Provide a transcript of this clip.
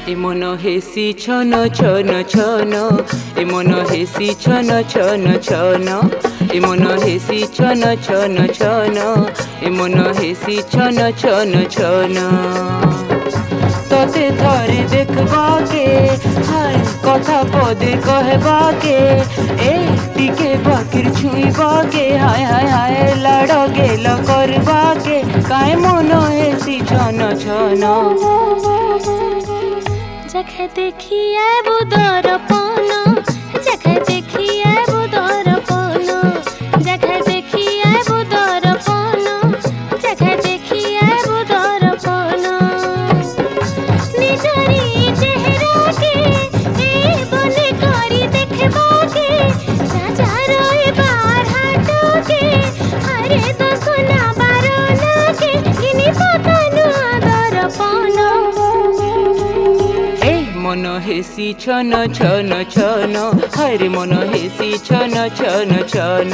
এ মন হেসি ছন ছন ছন, এ মন হেসি ছন ছন ছন, এ মন হেসি ছন ছন ছন, এ মন হেসি ছন ছন ছন। তোতে ধরে দেখবাকে, হায় কথা পদে कहबाके, ए टिके बाकिर छुईबाके, हाय हाय हाय लाड़ गेल करबाके, काहे मन हेसी छन छन। जखे देखिए बुदर पाना, जखे देखिए बुदर पाना, जखे देखिए बुदर पाना, जखे देखिए बुदर पाना। निजरी चेहरा के ए बने करी देखबा के, राजा रोए बार हाटो के, हरे तो सोना बारना के, गिनी पतनु आदर पाना। मन हेसी छन छन छन, हरे मन हेसी छन छन छन।